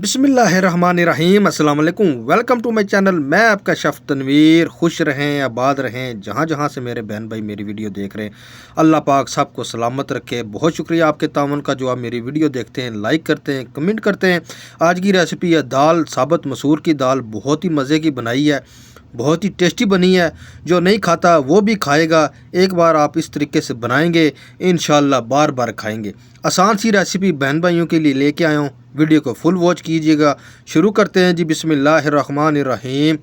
बिस्मिल्लाहिर्रहमानिर्रहीम अस्सलाम वालेकुम। Welcome to my channel. मैं आपका शेफ़ तनवीर। खुश रहें, आबाद रहें, जहाँ जहाँ से मेरे बहन भाई मेरी वीडियो देख रहे हैं। अल्लाह पाक सबको सलामत रखे। बहुत शुक्रिया आपके ताउन का जो आप मेरी वीडियो देखते हैं, लाइक करते हैं, कमेंट करते हैं। आज की रेसिपी है दाल, साबुत मसूर की दाल। बहुत ही मज़े की बनाई है, बहुत ही टेस्टी बनी है। जो नहीं खाता वो भी खाएगा। एक बार आप इस तरीके से बनाएंगे, इंशाल्लाह बार बार खाएंगे। आसान सी रेसिपी बहन भाइयों के लिए लेके आया हूँ। वीडियो को फुल वॉच कीजिएगा। शुरू करते हैं जी। बिस्मिल्लाहिर्रहमानिर्रहीम।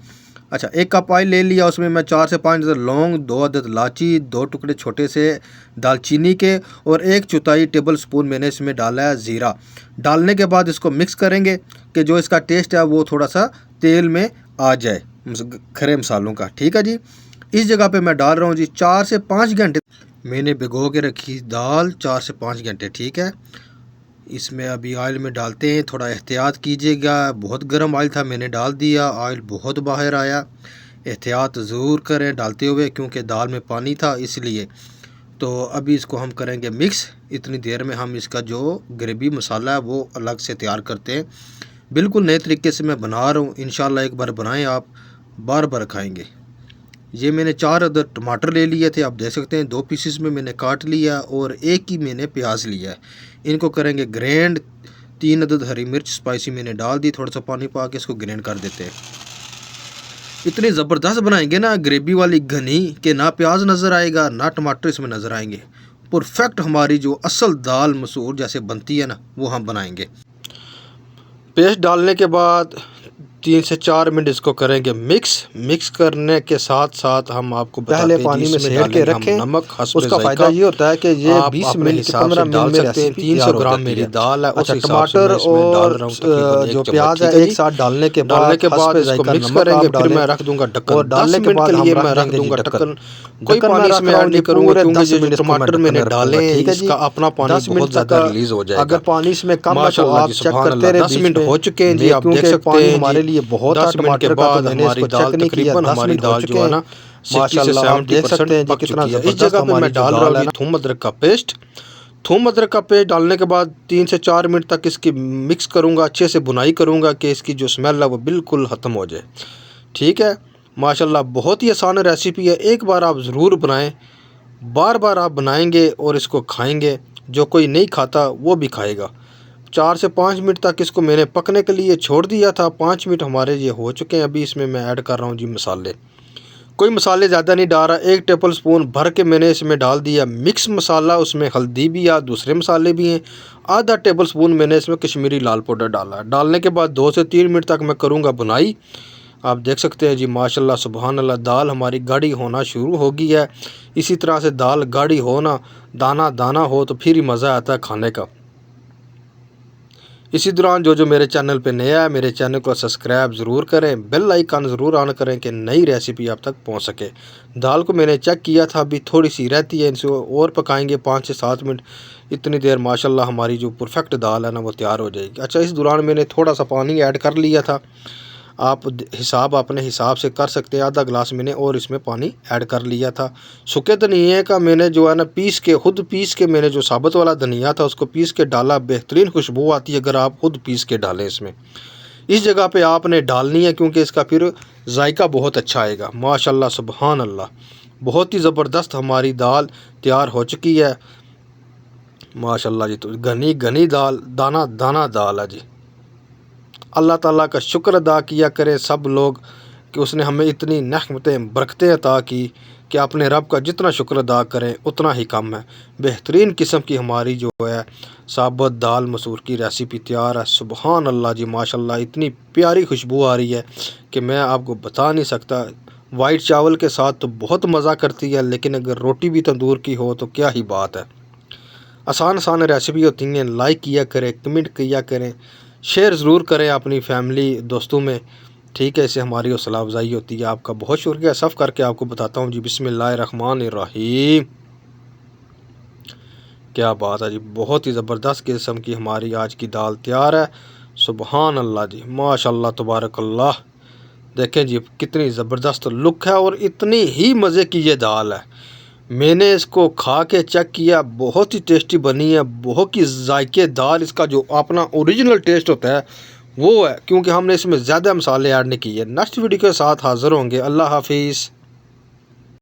अच्छा, एक कप ऑयल ले लिया। उसमें मैं 4 से 5 अदद लौंग, 2 अदद इलायची, 2 टुकड़े छोटे से दालचीनी के और 1/4 टेबल स्पून मैंने इसमें डाला है ज़ीरा। डालने के बाद इसको मिक्स करेंगे कि जो इसका टेस्ट है वो थोड़ा सा तेल में आ जाए, खरे मसालों का। ठीक है जी। इस जगह पे मैं डाल रहा हूँ जी 4 से 5 घंटे मैंने भिगो के रखी दाल, 4 से 5 घंटे। ठीक है। इसमें अभी ऑयल में डालते हैं। थोड़ा एहतियात कीजिएगा। बहुत गर्म ऑयल था, मैंने डाल दिया। ऑयल बहुत बाहर आया। एहतियात ज़रूर करें डालते हुए, क्योंकि दाल में पानी था इसलिए। तो अभी इसको हम करेंगे मिक्स। इतनी देर में हम इसका जो ग्रेवी मसाला है वो अलग से तैयार करते हैं। बिल्कुल नए तरीके से मैं बना रहा हूँ। इंशाल्लाह एक बार बनाएं, आप बार बार खाएंगे। ये मैंने 4 अदद टमाटर ले लिए थे, आप देख सकते हैं 2 पीसेस में मैंने काट लिया और एक ही मैंने प्याज लिया है। इनको करेंगे ग्रैंड। 3 अदद हरी मिर्च स्पाइसी मैंने डाल दी। थोड़ा सा पानी पा के इसको ग्रैंड कर देते हैं। इतनी ज़बरदस्त बनाएंगे ना ग्रेवी वाली घनी, कि ना प्याज नज़र आएगा ना टमाटर इसमें नज़र आएंगे। परफेक्ट हमारी जो असल दाल मसूर जैसे बनती है ना, वो हम बनाएंगे। पेस्ट डालने के बाद 3 से 4 मिनट इसको करेंगे मिक्स करने के साथ साथ हम आपको पहले पानी में सेड़ के रखें। नमक उसका फ़ायदा ये होता है कि ये 20 मिनट से 15 मिनट में रेसिपी 300 ग्राम मेरी दाल है। अच्छा, टमाटर और जो प्याज है एक साथ डालने के बाद इसको मिक्स करेंगे। फिर मैं रख दूंगा ढक्कन और डालने के बाद लिए मैं रख दूंगा ढक्कन। कोई पानी इसमें ऐड नहीं करूंगा, क्योंकि जो टमाटर मैंने डाले हैं इसका अपना पानी बहुत ज़्यादा रिलीज हो जाएगा। अगर पानी इसमें कम है तो आप चेक करते रहे। 10 मिनट हो चुके हैं जी, आप देख सकते हैं हमारे लिए बहुत 10 मिनट के बाद हमारी दाल तकरीबन हमारी दाल जो है ना माशाल्लाह आप देख सकते हैं जी कितना ज़बरदस्त। इस जगह पे मैं डाल रहा हूँ थूम अदरक का पेस्ट। थूम अदरक का पेस्ट डालने के बाद 3 से 4 मिनट तक इसकी मिक्स करूँगा, अच्छे से बुनाई करूँगा कि इसकी जो स्मेल है वो बिल्कुल ख़त्म हो जाए। ठीक है। माशाल्लाह बहुत ही आसान रेसिपी है। एक बार आप ज़रूर बनाएं, बार बार आप बनाएंगे और इसको खाएंगे। जो कोई नहीं खाता वो भी खाएगा। 4 से 5 मिनट तक इसको मैंने पकने के लिए छोड़ दिया था। 5 मिनट हमारे ये हो चुके हैं। अभी इसमें मैं ऐड कर रहा हूँ जी मसाले। कोई मसाले ज़्यादा नहीं डाल रहा। 1 टेबल स्पून भर के मैंने इसमें डाल दिया मिक्स मसाला। उसमें हल्दी भी या दूसरे मसाले भी हैं। आधा टेबल स्पून मैंने इसमें कश्मीरी लाल पाउडर डाला। डालने के बाद 2 से 3 मिनट तक मैं करूँगा बुनाई। आप देख सकते हैं जी माशाल्लाह सुबहान अल्लाह, दाल हमारी गाढ़ी होना शुरू हो गई है। इसी तरह से दाल गाढ़ी हो ना, दाना दाना हो, तो फिर ही मज़ा आता है खाने का। इसी दौरान जो मेरे चैनल पे नया है, मेरे चैनल को सब्सक्राइब ज़रूर करें, बेल आइकन ज़रूर ऑन करें कि नई रेसिपी आप तक पहुंच सके। दाल को मैंने चेक किया था, अभी थोड़ी सी रहती है। इनको और पकाएंगे 5 से 7 मिनट। इतनी देर माशाल्लाह हमारी जो परफेक्ट दाल है ना वो तैयार हो जाएगी। अच्छा, इस दौरान मैंने थोड़ा सा पानी ऐड कर लिया था। आप हिसाब अपने हिसाब से कर सकते हैं। आधा गिलास मैंने और इसमें पानी ऐड कर लिया था। सूखे धनिए का मैंने जो है ना खुद पीस के मैंने जो साबुत वाला धनिया था उसको पीस के डाला। बेहतरीन खुशबू आती है अगर आप खुद पीस के डालें इसमें। इस जगह पे आपने डालनी है, क्योंकि इसका फिर जायका बहुत अच्छा आएगा। माशाल्लाह सुबहान अल्लाह, बहुत ही ज़बरदस्त हमारी दाल तैयार हो चुकी है माशाल्लाह जी। तो घनी घनी दाल, दाना दाना दाल है जी। अल्लाह ताला का शुक्र अदा किया करें सब लोग कि उसने हमें इतनी नेमतें बरकतें अता की कि अपने रब का जितना शुक्र अदा करें उतना ही कम है। बेहतरीन किस्म की हमारी जो है साबुत दाल मसूर की रेसिपी तैयार है। सुबहान अल्लाह जी माशाल्लाह, इतनी प्यारी खुशबू आ रही है कि मैं आपको बता नहीं सकता। वाइट चावल के साथ तो बहुत मज़ा करती है, लेकिन अगर रोटी भी तंदूर की हो तो क्या ही बात है। आसान आसान रेसिपी होती हैं। लाइक किया करें, कमेंट किया करें, शेयर ज़रूर करें अपनी फैमिली दोस्तों में। ठीक है, इससे हमारी हौसला अफजाई होती है। आपका बहुत शुक्रिया। सब करके आपको बताता हूँ जी। बिस्मिल्लाहिर्रहमानिर्रहीम। क्या बात है जी, बहुत ही ज़बरदस्त किस्म की हमारी आज की दाल तैयार है। सुबहान अल्लाह जी, माशाल्लाह तबारकल्लाह। देखें जी कितनी ज़बरदस्त लुक है और इतनी ही मज़े की ये दाल है। मैंने इसको खा के चेक किया, बहुत ही टेस्टी बनी है, बहुत ही जायकेदार। इसका जो अपना ओरिजिनल टेस्ट होता है वो है क्योंकि हमने इसमें ज़्यादा मसाले ऐड नहीं किए। नेक्स्ट वीडियो के साथ हाज़िर होंगे। अल्लाह हाफिज़।